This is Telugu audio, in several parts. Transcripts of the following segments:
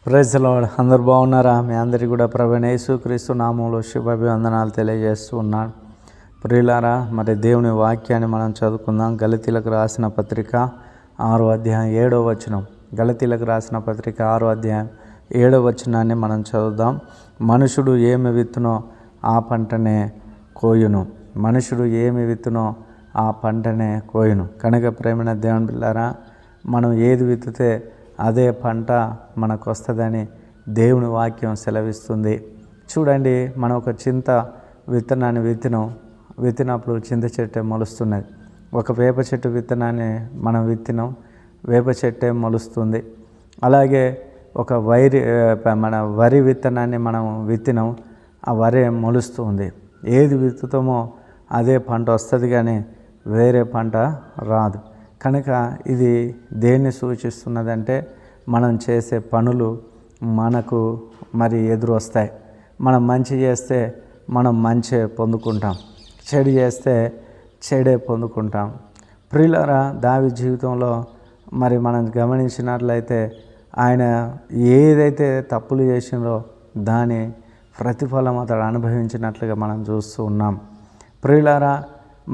Praise the lord. అందరు బాగున్నారా? మీ అందరికీ కూడా ప్రభువైన యేసుక్రీస్తు నామంలో శుభాభివందనాలు తెలియజేస్తూ ఉన్నాను. ప్రియులారా, మరి దేవుని వాక్యాన్ని మనం చదువుకుందాం. గలతీలకు రాసిన పత్రిక 6వ అధ్యాయం 7వ వచనం. గలతీలకు రాసిన పత్రిక 6వ అధ్యాయం 7వ వచనాన్ని మనం చదువుదాం. మనుషుడు ఏమి విత్తునో ఆ పంటనే కోయును. మనుషుడు ఏమి విత్తునో ఆ పంటనే కోయును. కనుక ప్రేమైన దేవుని బిడ్డలారా, మనం ఏది విత్తితే అదే పంట మనకు వస్తుందని దేవుని వాక్యం సెలవిస్తుంది. చూడండి, మనం ఒక చింత విత్తనాన్ని విత్తినప్పుడు చింత చెట్టే మొలుస్తున్నది. ఒక వేప చెట్టు విత్తనాన్ని మనం విత్తినాం, వేప చెట్టే మొలుస్తుంది. అలాగే ఒక వరి విత్తనాన్ని మనం విత్తినాం, ఆ వరి మొలుస్తుంది. ఏది విత్తుతామో అదే పంట వస్తుంది, కానీ వేరే పంట రాదు. కనుక ఇది దేన్ని సూచిస్తున్నదంటే, మనం చేసే పనులు మనకు మరి ఎదురు వస్తాయి. మనం మంచి చేస్తే మనం మంచే పొందుకుంటాం, చెడు చేస్తే చెడే పొందుకుంటాం. ప్రియులారా, దావీదు జీవితంలో మరి మనం గమనించినట్లయితే ఆయన ఏదైతే తప్పులు చేసిందో దాని ప్రతిఫలం అతడు అనుభవించినట్లుగా మనం చూస్తూ ఉన్నాం. ప్రియులారా,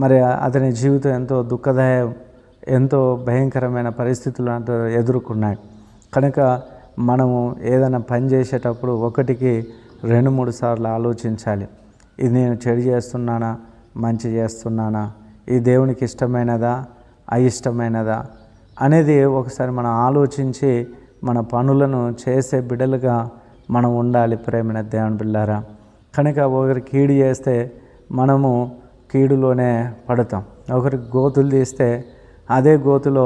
మరి అతని జీవితం ఎంతో భయంకరమైన పరిస్థితులను ఎదుర్కొన్నాడు. కనుక మనము ఏదైనా పని చేసేటప్పుడు ఒకటికి 2-3 సార్లు ఆలోచించాలి. ఇది నేను చెడు చేస్తున్నానా, మంచి చేస్తున్నానా, ఈ దేవునికి ఇష్టమైనదా, అయిష్టమైనదా అనేది ఒకసారి మనం ఆలోచించి మన పనులను చేసే బిడ్డలుగా మనం ఉండాలి. ప్రేమైన దేవుని బిడ్డలారా, కనుక ఒకరికి కీడు చేస్తే మనము కీడులోనే పడతాం. ఒకరికి గోతులు తీస్తే అదే గోతులో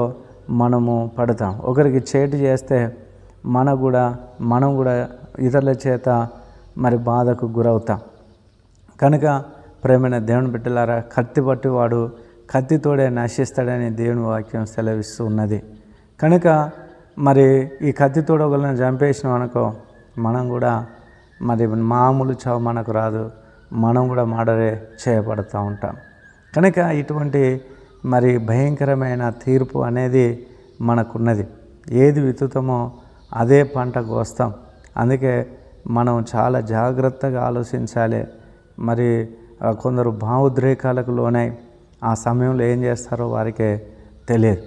మనము పడతాం. ఒకరికి చేటు చేస్తే మనం కూడా ఇతరుల చేత మరి బాధకు గురవుతాం. కనుక ప్రేమైన దేవుని బిడ్డలారా, కత్తి పట్టివాడు కత్తితోడే నశిస్తాడని దేవుని వాక్యం సెలవిస్తూ ఉన్నది. కనుక మరి ఈ కత్తితోడు ఒకరిని చంపేసినాం అనుకో, మనం కూడా మరి మామూలు చావు మనకు రాదు, మనం కూడా మర్డరే చేయబడుతూ ఉంటాం. కనుక ఇటువంటి మరి భయంకరమైన తీర్పు అనేది మనకున్నది. ఏది విత్తుతామో అదే పంటకు వస్తాం. అందుకే మనం చాలా జాగ్రత్తగా ఆలోచించాలి. మరి కొందరు భావోద్రేకాలకు లోనై ఆ సమయంలో ఏం చేస్తారో వారికే తెలియదు.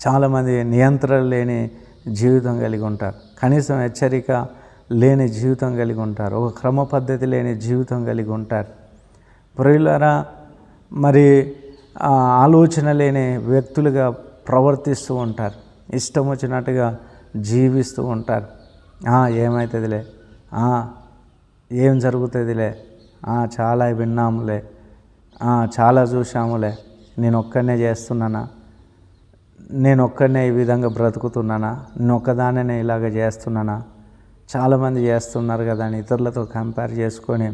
చాలామంది నియంత్రణ లేని జీవితం కలిగి ఉంటారు, కనీసం హెచ్చరిక లేని జీవితం కలిగి ఉంటారు, ఒక క్రమ పద్ధతి లేని జీవితం కలిగి ఉంటారు. ప్రియులారా, మరి ఆలోచన లేని వ్యక్తులుగా ప్రవర్తిస్తూ ఉంటారు, ఇష్టం వచ్చినట్టుగా జీవిస్తూ ఉంటారు. ఏమవుతుందిలే, ఏం జరుగుతుందిలే, చాలా విన్నాములే, చాలా చూసాములే, నేను ఒక్కనే చేస్తున్నానా, నేను ఒక్కనే ఈ విధంగా బ్రతుకుతున్నానా, నేను ఒక్కదాన్నే ఇలాగ చేస్తున్నానా, చాలామంది చేస్తున్నారు కదా అని ఇతరులతో కంపేర్ చేసుకొని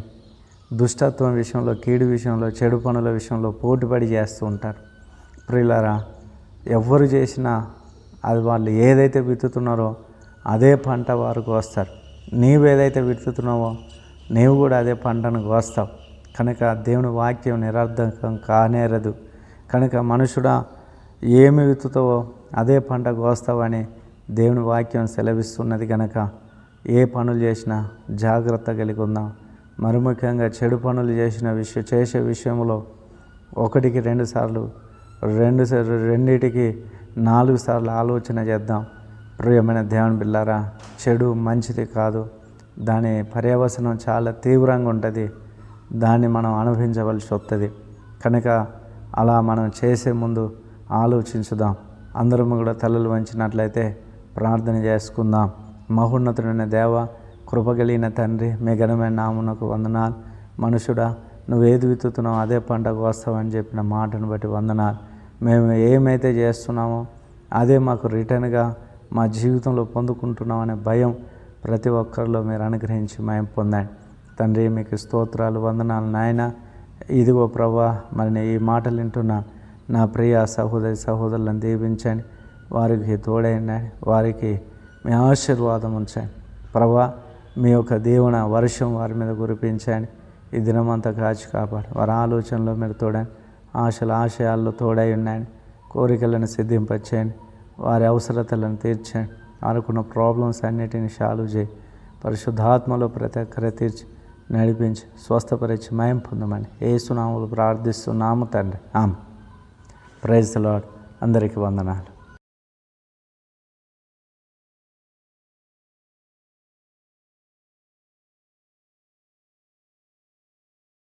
దుష్టత్వం విషయంలో, కీడు విషయంలో, చెడు పనుల విషయంలో పోటీపడి చేస్తూ ఉంటారు. ప్రియులారా, ఎవరు చేసినా అది వాళ్ళు ఏదైతే విత్తుతున్నారో అదే పంట వారికి వస్తారు. నీవేదైతే విత్తుతున్నావో నీవు కూడా అదే పంటను కోస్తావు. కనుక దేవుని వాక్యం నిరర్థకం కానేరదు. కనుక మనుషుడా, ఏమి విత్తుతావో అదే పంట కోస్తావని దేవుని వాక్యం సెలవిస్తున్నది. కనుక ఏ పనులు చేసినా జాగ్రత్త కలిగి ఉందాం. మరి ముఖ్యంగా చెడు పనులు చేసే విషయంలో 1కి 2 సార్లు, 2కి 4 సార్లు ఆలోచన చేద్దాం. ప్రియమైన దేవుని బిడ్డలారా, చెడు మంచిది కాదు, దాని పర్యవసనం చాలా తీవ్రంగా ఉంటుంది, దాన్ని మనం అనుభవించవలసి వస్తుంది. కనుక అలా మనం చేసే ముందు ఆలోచించుదాం. అందరం కూడా తలలు వంచినట్లయితే ప్రార్థన చేసుకుందాం. మహోన్నతుడైన దేవ, కృపగలిగిన తండ్రి, మీ ఘనమైన నామమునకు వందనాలు. మనుషుడా, నువ్వేది విత్తుతున్నావు అదే పంటకు వస్తావని చెప్పిన మాటను బట్టి వందనాలు. మేము ఏమైతే చేస్తున్నామో అదే మాకు రిటర్న్గా మా జీవితంలో పొందుకుంటున్నామనే భయం ప్రతి ఒక్కరిలో మీరు అనుగ్రహించి మేము పొందండి. తండ్రి, మీకు స్తోత్రాలు, వందనాలు నాయన. ఇదిగో ప్రభువా, మరి ఈ మాటలు వింటున్న నా ప్రియ సహోదరులను దీవించండి, వారికి తోడైండి, వారికి మీ ఆశీర్వాదం ఉంచండి. ప్రభువా, మీ యొక్క దీవెన వర్షం వారి మీద కురిపించండి. ఈ దినమంతా కాచి కాపాడు. వారి ఆలోచనలో మీరు తోడండి, ఆశయాల్లో తోడై ఉండండి. కోరికలను సిద్ధింపచేయండి, వారి అవసరతలను తీర్చండి. అనుకున్న ప్రాబ్లమ్స్ అన్నిటిని సాల్వ్ చేయి. పరిశుద్ధాత్మలో ప్రతి ఒక్కరి తీర్చి నడిపించి స్వస్థపరిచి మయం పొందమని యేసు నామములో ప్రార్థిస్తున్నాము తండ్రి. ఆమెన్. Praise the Lord. అందరికీ వందనాలు.